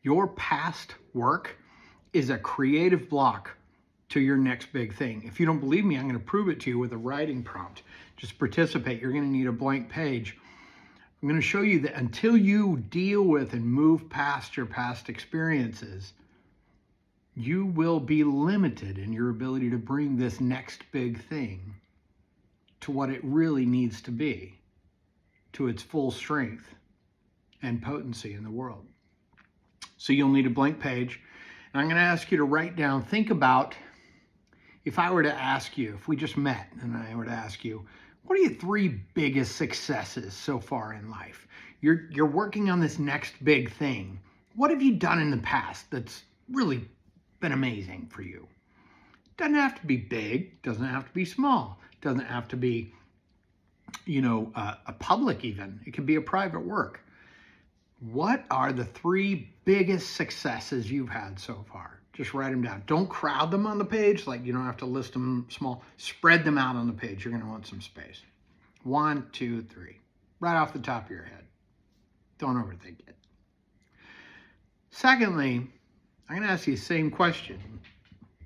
Your past work is a creative block to your next big thing. If you don't believe me, I'm going to prove it to you with a writing prompt. Just participate. You're going to need a blank page. I'm going to show you that until you deal with and move past your past experiences, you will be limited in your ability to bring this next big thing to what it really needs to be, to its full strength and potency in the world. So you'll need a blank page. And I'm going to ask you to write down, think about, if I were to ask you, if we just met and I were to ask you, what are your 3 biggest successes so far in life? You're working on this next big thing. What have you done in the past that's really been amazing for you? Doesn't have to be big, doesn't have to be small, doesn't have to be, a public even. It can be a private work. What are the 3 biggest successes you've had so far? Just write them down. Don't crowd them on the page. Like, you don't have to list them small. Spread them out on the page. You're going to want some space. 1, 2, 3. Right off the top of your head. Don't overthink it. Secondly, I'm going to ask you the same question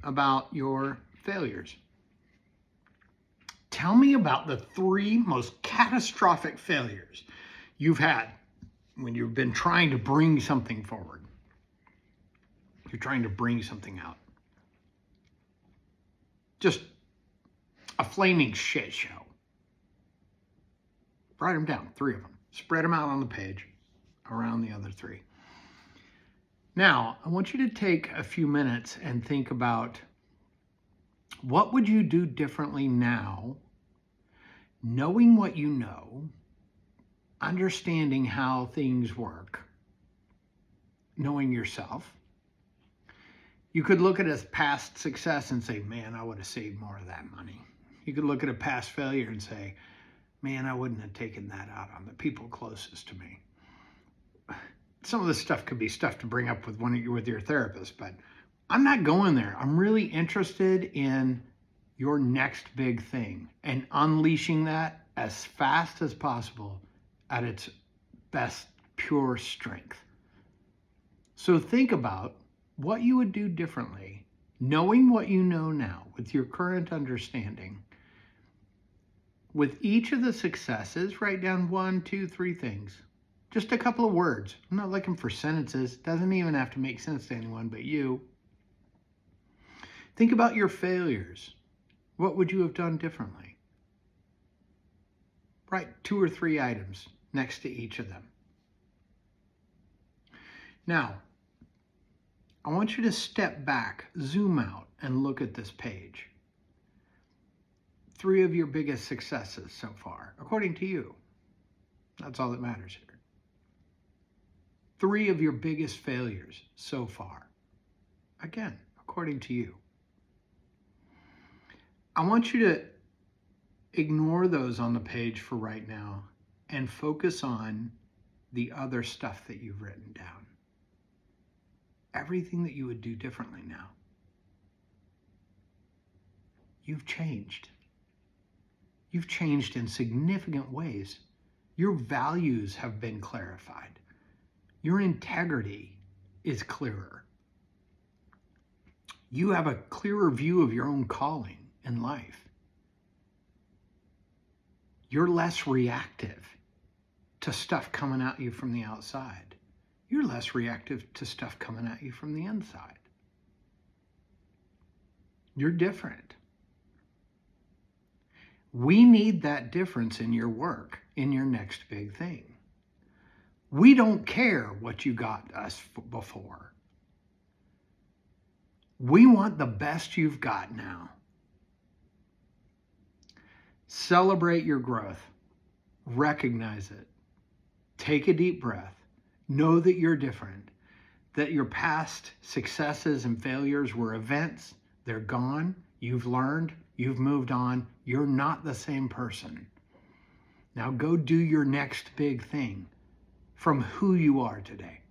about your failures. Tell me about the 3 most catastrophic failures you've had when you've been trying to bring something forward. You're trying to bring something out. Just a flaming shit show. Write them down, 3 of them. Spread them out on the page around the other 3. Now, I want you to take a few minutes and think about, what would you do differently now, knowing what you know, understanding how things work, knowing yourself. You could look at a past success and say, man, I would have saved more of that money. You could look at a past failure and say, man, I wouldn't have taken that out on the people closest to me. Some of this stuff could be stuff to bring up with your therapist, but I'm not going there. I'm really interested in your next big thing and unleashing that as fast as possible at its best pure strength. So think about what you would do differently, knowing what you know now with your current understanding. With each of the successes, write down 1, 2, 3 things. Just a couple of words. I'm not looking for sentences. Doesn't even have to make sense to anyone but you. Think about your failures. What would you have done differently? Write 2 or 3 items next to each of them. Now, I want you to step back, zoom out, and look at this page. 3 of your biggest successes so far, according to you. That's all that matters here. 3 of your biggest failures so far. Again, according to you. I want you to ignore those on the page for right now and focus on the other stuff that you've written down. Everything that you would do differently now. You've changed. You've changed in significant ways. Your values have been clarified. Your integrity is clearer. You have a clearer view of your own calling in life. You're less reactive to stuff coming at you from the outside. You're less reactive to stuff coming at you from the inside. You're different. We need that difference in your work, in your next big thing. We don't care what you got us before. We want the best you've got now. Celebrate your growth. Recognize it. Take a deep breath. Know that you're different, that your past successes and failures were events. They're gone. You've learned. You've moved on. You're not the same person. Now go do your next big thing from who you are today.